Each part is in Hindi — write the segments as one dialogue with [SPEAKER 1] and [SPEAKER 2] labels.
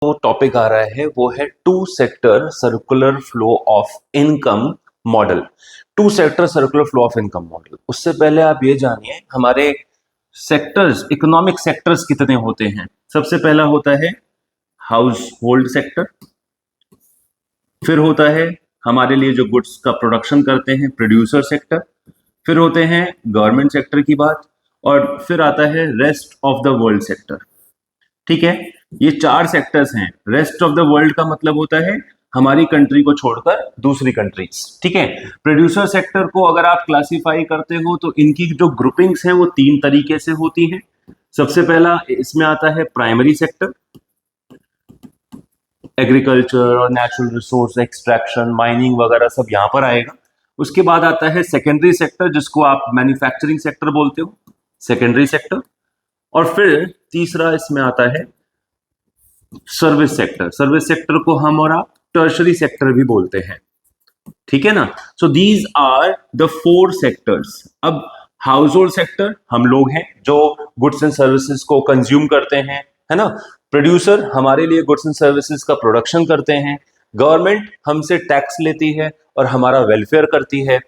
[SPEAKER 1] जो टॉपिक आ रहा है वो है two sector circular flow of income model. Two sector circular flow of income model. उससे पहले आप ये जानिए हमारे सेक्टर्स, इकोनॉमिक सेक्टर्स कितने होते हैं। सबसे पहला होता है हाउस होल्ड सेक्टर, फिर होता है हमारे लिए जो गुड्स का प्रोडक्शन करते हैं प्रोड्यूसर सेक्टर, फिर होते हैं गवर्नमेंट सेक्टर की बात, और फिर आता है rest of the world sector. ठीक है, ये चार सेक्टर्स हैं। रेस्ट ऑफ द वर्ल्ड का मतलब होता है हमारी कंट्री को छोड़कर दूसरी कंट्रीज। ठीक है, प्रोड्यूसर सेक्टर को अगर आप क्लासिफाई करते हो तो इनकी जो ग्रुपिंग्स हैं वो तीन तरीके से होती हैं। सबसे पहला इसमें आता है प्राइमरी सेक्टर, एग्रीकल्चर और नेचुरल रिसोर्स एक्सट्रैक्शन, माइनिंग वगैरह सब यहां पर आएगा। उसके बाद आता है सेकेंडरी सेक्टर, जिसको आप मैन्युफैक्चरिंग सेक्टर बोलते हो, सेकेंडरी सेक्टर। और फिर तीसरा इसमें आता है सर्विस सेक्टर। सर्विस सेक्टर को हम और आप टर्शरी सेक्टर भी बोलते हैं। ठीक है ना। So these are the four sectors. अब हाउस होल्ड सेक्टर हम लोग हैं जो गुड्स एंड सर्विसेज को कंज्यूम करते हैं, है ना। प्रोड्यूसर हमारे लिए गुड्स एंड सर्विसेज का प्रोडक्शन करते हैं। गवर्नमेंट हमसे टैक्स लेती है और हमारा वेलफेयर करती है।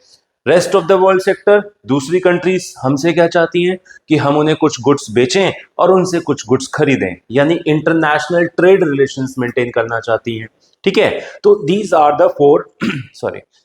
[SPEAKER 1] Rest of the world sector, दूसरी कंट्रीज हमसे क्या चाहती हैं कि हम उन्हें कुछ गुड्स बेचें और उनसे कुछ गुड्स खरीदें, यानी इंटरनेशनल ट्रेड रिलेशंस मेंटेन करना चाहती हैं। ठीक है, तो these are the four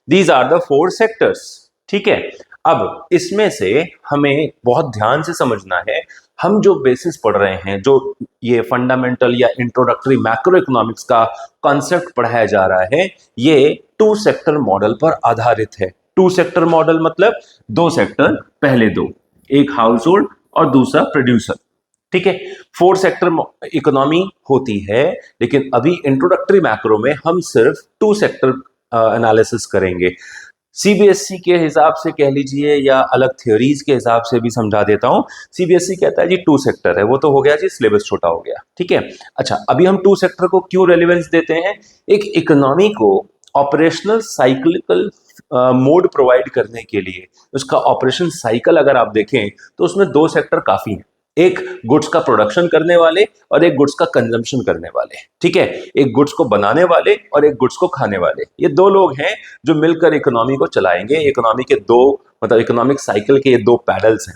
[SPEAKER 1] these are the four sectors. ठीक है, अब इसमें से हमें बहुत ध्यान से समझना है, हम जो बेसिस पढ़ रहे हैं, जो ये फंडामेंटल या इंट्रोडक्टरी मैक्रो इकोनॉमिक्स का कॉन्सेप्ट पढ़ाया जा रहा है, ये टू सेक्टर मॉडल पर आधारित है। टू सेक्टर मॉडल मतलब दो सेक्टर, पहले दो, एक हाउस होल्ड और दूसरा प्रोड्यूसर। ठीक है, फोर सेक्टर इकोनॉमी होती है, लेकिन अभी इंट्रोडक्टरी मैक्रो में हम सिर्फ टू सेक्टर एनालिसिस करेंगे। सीबीएसई के हिसाब से कह लीजिए या अलग थ्योरीज के हिसाब से भी समझा देता हूं। सीबीएसई कहता है जी टू सेक्टर है, वो तो हो गया जी, सिलेबस छोटा हो गया। ठीक है, अच्छा अभी हम टू सेक्टर को क्यों रेलिवेंस देते हैं। एक इकोनॉमी को ऑपरेशनल साइक्लिकल मोड प्रोवाइड करने के लिए, उसका ऑपरेशन साइकिल अगर आप देखें तो उसमें दो सेक्टर काफी हैं। एक गुड्स का प्रोडक्शन करने वाले और एक गुड्स का कंजम्पशन करने वाले। ठीक है, एक गुड्स को बनाने वाले और एक गुड्स को खाने वाले। ये दो लोग हैं जो मिलकर इकोनॉमी को चलाएंगे। इकोनॉमी के दो, मतलब इकोनॉमिक साइकिल के ये दो पैडल्स हैं।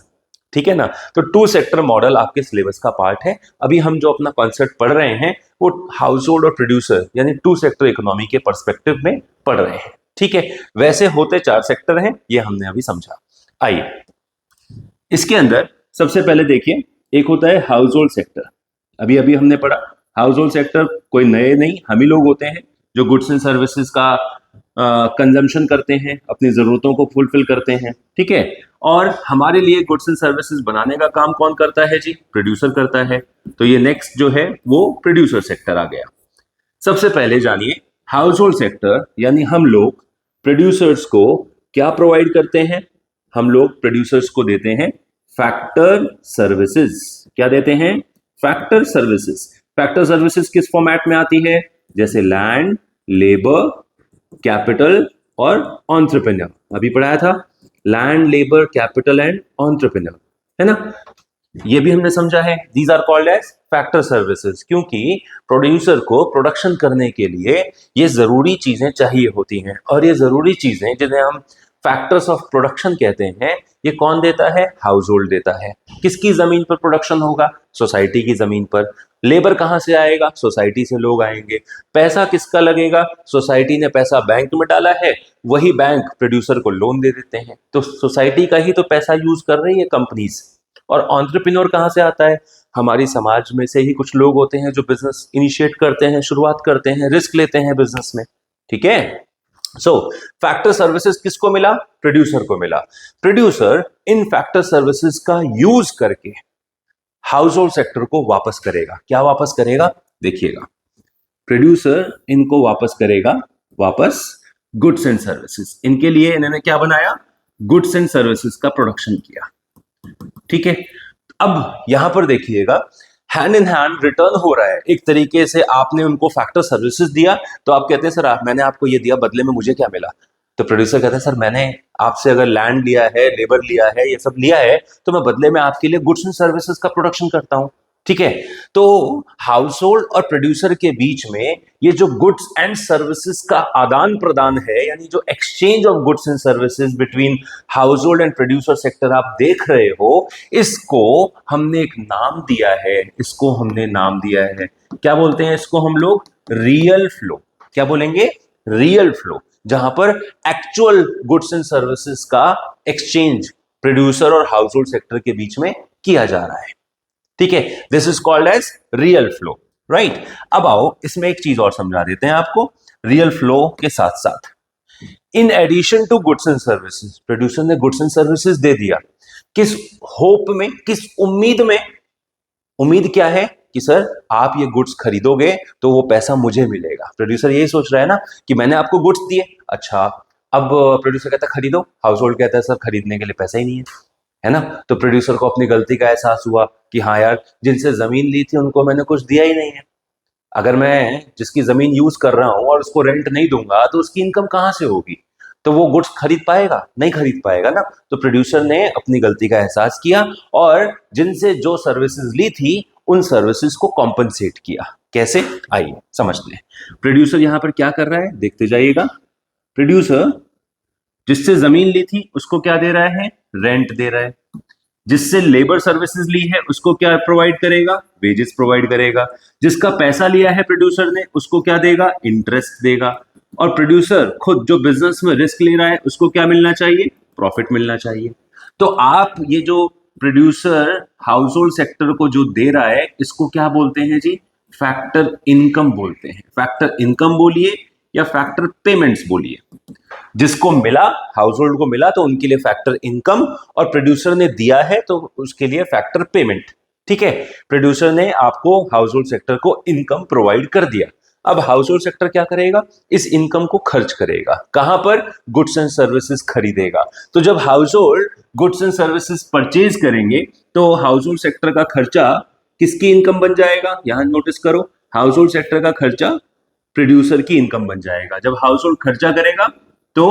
[SPEAKER 1] ठीक है ना। तो टू सेक्टर मॉडल आपके सिलेबस का पार्ट है। अभी हम जो अपना कॉन्सेप्ट पढ़ रहे हैं वो हाउस होल्ड और प्रोड्यूसर यानी टू सेक्टर इकोनॉमी के पर्सपेक्टिव में पढ़ रहे हैं। ठीक है, वैसे होते चार सेक्टर हैं, ये हमने अभी समझा। आइए इसके अंदर सबसे पहले देखिए, एक होता है हाउस होल्ड सेक्टर। अभी अभी हमने पढ़ा हाउस होल्ड सेक्टर कोई नए नहीं, हम ही लोग होते हैं जो गुड्स एंड सर्विसेज का कंजम्पशन करते हैं, अपनी जरूरतों को फुलफिल करते हैं। ठीक है, और हमारे लिए गुड्स एंड सर्विसेज बनाने का काम कौन करता है जी, प्रोड्यूसर करता है। तो ये नेक्स्ट जो है वो प्रोड्यूसर सेक्टर आ गया। सबसे पहले जानिए हाउस होल्ड सेक्टर यानी हम लोग प्रोड्यूसर्स को क्या प्रोवाइड करते हैं। हम लोग प्रोड्यूसर्स को देते हैं फैक्टर सर्विसेज। क्या देते हैं, फैक्टर सर्विसेज। फैक्टर सर्विसेज किस फॉर्मेट में आती है, जैसे लैंड, लेबर, कैपिटल और एंटरप्रेन्योर। अभी पढ़ाया था land, labour, capital and entrepreneur, है ना। ये भी हमने समझा है, these are called as factor services, क्योंकि प्रोड्यूसर को प्रोडक्शन करने के लिए ये जरूरी चीजें चाहिए होती हैं। और ये जरूरी चीजें जिन्हें हम फैक्टर्स ऑफ प्रोडक्शन कहते हैं, ये कौन देता है, हाउस होल्ड देता है। किसकी जमीन पर प्रोडक्शन होगा, सोसाइटी की जमीन पर। लेबर कहां से आएगा, सोसाइटी से लोग आएंगे। पैसा किसका लगेगा, सोसाइटी ने पैसा बैंक में डाला है, वही बैंक प्रोड्यूसर को लोन दे देते हैं, तो सोसाइटी का ही तो पैसा यूज कर रही है कंपनीज। और एंटरप्रेन्योर कहां से आता है, हमारी समाज में से ही कुछ लोग होते हैं जो बिजनेस इनिशिएट करते हैं, शुरुआत करते हैं, रिस्क लेते हैं बिजनेस में। ठीक है, सो फैक्टर सर्विसेज किसको मिला, प्रोड्यूसर को मिला। प्रोड्यूसर इन फैक्टर सर्विसेज का यूज करके हाउस होल्ड सेक्टर को वापस करेगा। क्या वापस करेगा, देखिएगा, प्रोड्यूसर इनको वापस करेगा, वापस गुड्स एंड सर्विसेज। इनके लिए इन्होंने क्या बनाया, गुड्स एंड सर्विसेज का प्रोडक्शन किया। ठीक है, अब यहां पर देखिएगा हैंड इन हैंड रिटर्न हो रहा है। एक तरीके से आपने उनको फैक्टर सर्विसेज दिया, तो आप कहते हैं सर मैंने आपको ये दिया, बदले में मुझे क्या मिला। तो प्रोड्यूसर कहते हैं सर मैंने आपसे अगर लैंड लिया है, लेबर लिया है, ये सब लिया है, तो मैं बदले में आपके लिए गुड्स एंड सर्विसेज का प्रोडक्शन करता हूं। ठीक है। तो हाउस होल्ड और प्रोड्यूसर के बीच में ये जो गुड्स एंड सर्विसेज का आदान प्रदान है, यानी जो exchange of goods and services between house hold and producer sector आप देख रहे हो, इसको हमने एक नाम दिया है, इसको हमने नाम दिया है, क्या बोलते हैं इसको हम लोग? Real flow. क्या बोलेंगे? रियल फ्लो, जहां पर एक्चुअल गुड्स एंड सर्विसेज का एक्सचेंज प्रोड्यूसर और हाउस होल्ड सेक्टर के बीच में किया जा रहा है। ठीक है, this is called as real flow, right. अब आओ इसमें एक चीज और समझा देते हैं आपको। रियल फ्लो के साथ साथ in addition to goods and services, producer ने गुड्स एंड सर्विसेज दे दिया, किस होप में, किस उम्मीद में? उम्मीद क्या है कि सर आप ये गुड्स खरीदोगे तो वो पैसा मुझे मिलेगा। प्रोड्यूसर यही सोच रहा है ना कि मैंने आपको गुड्स दिए, अच्छा अब प्रोड्यूसर कहता है खरीदो, हाउस होल्ड कहता है सर खरीदने के लिए पैसा ही नहीं है ना। तो प्रोड्यूसर को अपनी गलती का एहसास हुआ कि हाँ यार, जिनसे जमीन ली थी उनको मैंने कुछ दिया ही नहीं है। अगर मैं जिसकी जमीन यूज कर रहा हूं और उसको रेंट नहीं दूंगा तो उसकी इनकम कहां से होगी? तो वो गुड्स खरीद पाएगा? नहीं खरीद पाएगा ना। तो प्रोड्यूसर ने अपनी गलती का एहसास किया और जिनसे जो सर्विसेज ली थी उन सर्विसेज को कॉम्पनसेट किया। कैसे? आइए समझते हैं। प्रोड्यूसर यहां पर क्या कर रहा है, देखते जाइएगा। प्रोड्यूसर जिससे जमीन ली थी उसको क्या दे रहा है? रेंट दे रहा है। जिससे लेबर सर्विसेज ली है उसको क्या प्रोवाइड करेगा? वेजेस प्रोवाइड करेगा। जिसका पैसा लिया है प्रोड्यूसर ने उसको क्या देगा? इंटरेस्ट देगा। और प्रोड्यूसर खुद जो बिजनेस में रिस्क ले रहा है उसको क्या मिलना चाहिए? प्रॉफिट मिलना चाहिए। तो आप ये जो प्रोड्यूसर हाउस होल्ड सेक्टर को जो दे रहा है इसको क्या बोलते हैं जी? फैक्टर इनकम बोलते हैं। फैक्टर इनकम बोलिए या फैक्टर पेमेंट्स बोलिए। जिसको मिला, हाउस होल्ड को मिला तो उनके लिए फैक्टर इनकम, और प्रोड्यूसर ने दिया है तो उसके लिए फैक्टर पेमेंट। ठीक है, प्रोड्यूसर ने आपको हाउस होल्ड सेक्टर को इनकम प्रोवाइड कर दिया। अब हाउस होल्ड सेक्टर क्या करेगा? इस इनकम को खर्च करेगा। कहां पर? गुड्स एंड सर्विसेज खरीदेगा। तो जब house hold goods and services purchase करेंगे तो हाउस होल्ड सेक्टर का खर्चा किसकी इनकम बन जाएगा? यहां नोटिस करो, हाउस होल्ड सेक्टर का खर्चा प्रोड्यूसर की इनकम बन जाएगा। जब हाउस होल्ड खर्चा करेगा तो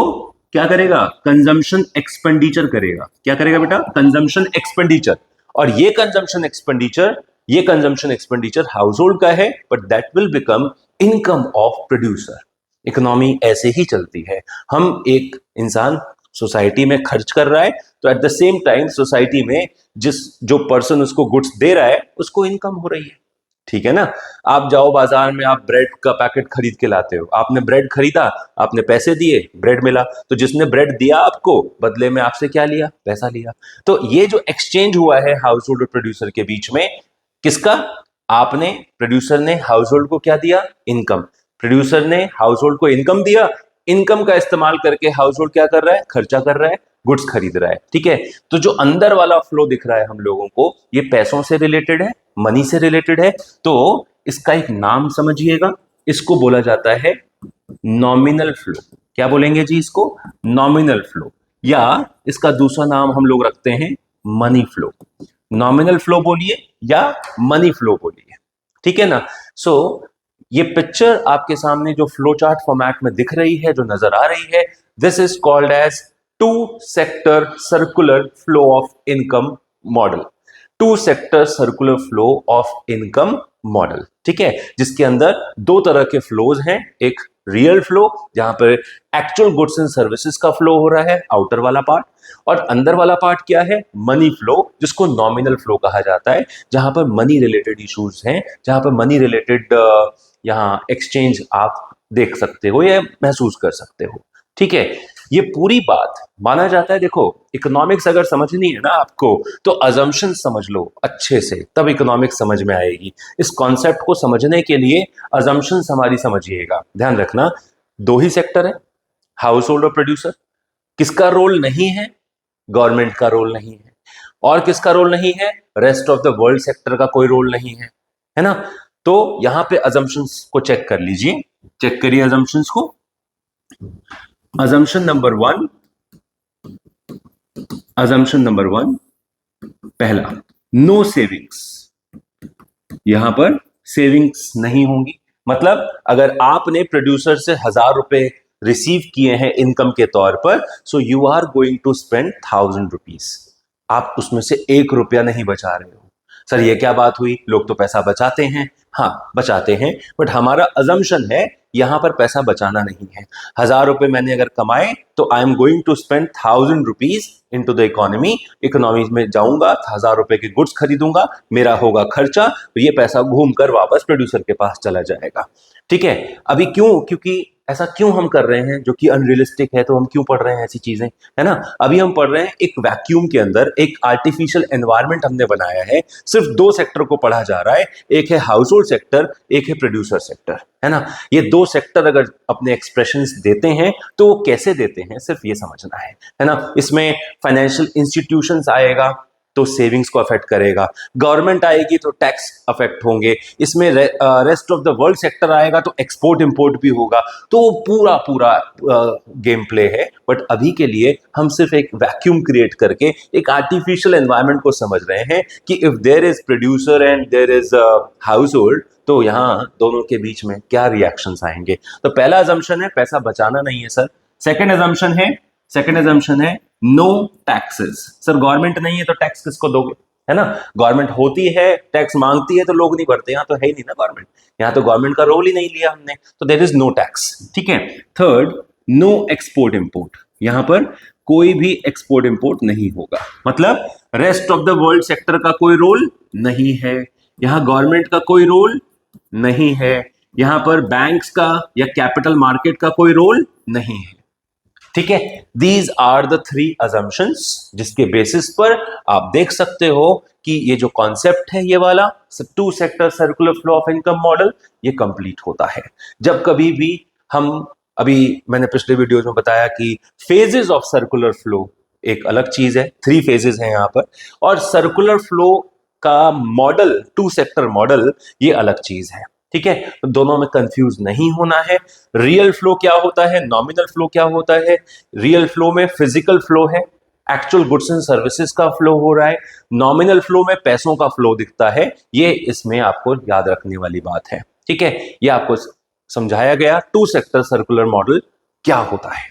[SPEAKER 1] क्या करेगा? कंजम्पशन एक्सपेंडिचर करेगा। क्या करेगा बेटा? Consumption expenditure. और ये कंजम्पशन एक्सपेंडिचर हाउस होल्ड का है, but that will become income of producer. Economy ऐसे ही चलती है। हम एक इंसान सोसाइटी में खर्च कर रहा है तो at the same time society में जो पर्सन उसको गुड्स दे रहा है उसको इनकम हो रही है। ठीक है ना। आप जाओ बाजार में, आप ब्रेड का पैकेट खरीद के लाते हो, आपने ब्रेड खरीदा, आपने पैसे दिए, ब्रेड मिला, तो जिसने ब्रेड दिया आपको बदले में आपसे क्या लिया? पैसा लिया। तो ये जो एक्सचेंज हुआ है हाउस होल्ड और प्रोड्यूसर के बीच में, किसका? आपने, प्रोड्यूसर ने हाउस होल्ड को क्या दिया? इनकम। प्रोड्यूसर ने हाउस होल्ड को इनकम दिया, इनकम का इस्तेमाल करके हाउस होल्ड क्या कर रहा है? खर्चा कर रहा है, गुड्स खरीद रहा है। ठीक है, तो जो अंदर वाला फ्लो दिख रहा है हम लोगों को, ये पैसों से रिलेटेड है, मनी से रिलेटेड है। तो इसका एक नाम समझिएगा, इसको बोला जाता है नॉमिनल फ्लो। क्या बोलेंगे जी इसको? नॉमिनल फ्लो, या इसका दूसरा नाम हम लोग रखते हैं मनी फ्लो। नॉमिनल फ्लो बोलिए या मनी फ्लो बोलिए। ठीक है ना। सो ये पिक्चर आपके सामने जो फ्लो चार्ट फॉर्मेट में दिख रही है, जो नजर आ रही है, this is called as two sector circular flow of income model. Two sector circular flow of income model. ठीक है, जिसके अंदर दो तरह के फ्लोज हैं। एक रियल फ्लो, जहां पर एक्चुअल गुड्स एंड सर्विसेज का फ्लो हो रहा है, आउटर वाला पार्ट, और अंदर वाला पार्ट क्या है? मनी फ्लो, जिसको नॉमिनल फ्लो कहा जाता है, जहां पर मनी रिलेटेड इश्यूज हैं, जहां पर मनी रिलेटेड यहाँ एक्सचेंज आप देख सकते हो या महसूस कर सकते हो। ठीक है, ये पूरी बात माना जाता है। देखो, इकोनॉमिक्स अगर समझनी है ना आपको, तो अजम्पशन समझ लो अच्छे से, तब इकोनॉमिक्स समझ में आएगी। इस कॉन्सेप्ट को समझने के लिए अजम्पशन हमारी समझिएगा। ध्यान रखना, दो ही सेक्टर है, हाउस होल्ड और प्रोड्यूसर। किसका रोल नहीं है? गवर्नमेंट का रोल नहीं है। और किसका रोल नहीं है? Rest of the world sector का कोई रोल नहीं है ना। तो यहां पे अजम्पशंस को चेक कर लीजिए, चेक करिए अजम्पशंस को। assumption number one, पहला, नो सेविंग्स। यहां पर सेविंग्स नहीं होंगी। मतलब अगर आपने प्रोड्यूसर से 1000 रुपए रिसीव किए हैं इनकम के तौर पर, so you are going to spend 1000 rupees. आप उसमें से 1 रुपया नहीं बचा रहे हो। सर ये क्या बात हुई, लोग तो पैसा बचाते हैं। हाँ बचाते हैं, बट हमारा अजम्पशन है यहां पर पैसा बचाना नहीं है। 1000 रुपए मैंने अगर कमाए तो I am going to spend 1000 rupees in to the economy. Economy में जाऊंगा, 1000 रुपए के गुड्स खरीदूंगा, मेरा होगा खर्चा, तो ये पैसा घूमकर वापस प्रोड्यूसर के पास चला जाएगा। ठीक है, अभी क्यों, क्योंकि ऐसा क्यों हम कर रहे हैं जो कि अनरियलिस्टिक है, तो हम क्यों पढ़ रहे हैं ऐसी चीजें, है ना। अभी हम पढ़ रहे हैं एक वैक्यूम के अंदर एक आर्टिफिशियल एनवायरनमेंट हमने बनाया है, सिर्फ 2 सेक्टर को पढ़ा जा रहा है, एक है हाउस होल्ड सेक्टर, एक है प्रोड्यूसर सेक्टर, है ना। ये 2 सेक्टर अगर अपने एक्सप्रेशंस देते हैं तो वो कैसे देते हैं, सिर्फ ये समझना है ना। इसमें फाइनेंशियल इंस्टीट्यूशंस आएगा तो सेविंग्स को अफेक्ट करेगा, गवर्नमेंट आएगी तो टैक्स अफेक्ट होंगे, इसमें rest of the world sector आएगा तो एक्सपोर्ट इंपोर्ट भी होगा, तो पूरा पूरा गेम प्ले है। बट अभी के लिए हम सिर्फ एक वैक्यूम क्रिएट करके एक आर्टिफिशियल एनवायरनमेंट को समझ रहे हैं कि if there is producer and there is household, तो यहाँ दोनों के बीच में क्या रिएक्शंस आएंगे। तो पहला अजम्पशन है पैसा बचाना नहीं है सर। सेकंड अजम्पशन है नो टैक्सेस। सर गवर्नमेंट नहीं है तो टैक्स किसको दोगे, है ना। गवर्नमेंट होती है, टैक्स मांगती है तो लोग नहीं भरते, यहाँ तो है ही नहीं ना गवर्नमेंट, यहाँ तो गवर्नमेंट का रोल ही नहीं लिया हमने, तो देयर इज नो टैक्स। ठीक है। थर्ड, नो एक्सपोर्ट इंपोर्ट, यहां पर कोई भी एक्सपोर्ट इंपोर्ट नहीं होगा, मतलब rest of the world sector का कोई रोल नहीं है, यहां गवर्नमेंट का कोई रोल नहीं है, यहां पर बैंक्स का या कैपिटल मार्केट का कोई रोल नहीं है। ठीक है, दीज आर द 3 assumptions जिसके बेसिस पर आप देख सकते हो कि ये जो कॉन्सेप्ट है ये वाला 2 sector circular flow of income model ये कंप्लीट होता है जब कभी भी हम, अभी मैंने पिछले वीडियोज में बताया कि फेजेस ऑफ सर्कुलर फ्लो एक अलग चीज है, 3 फेजेस हैं यहां पर, और सर्कुलर फ्लो का मॉडल 2 सेक्टर मॉडल ये अलग चीज है। ठीक है, तो दोनों में कंफ्यूज नहीं होना है। रियल फ्लो क्या होता है, नॉमिनल फ्लो क्या होता है। रियल फ्लो में फिजिकल फ्लो है, एक्चुअल गुड्स एंड सर्विसेज का फ्लो हो रहा है। नॉमिनल फ्लो में पैसों का फ्लो दिखता है, ये इसमें आपको याद रखने वाली बात है। ठीक है, ये आपको समझाया गया 2 सेक्टर सर्कुलर मॉडल क्या होता है।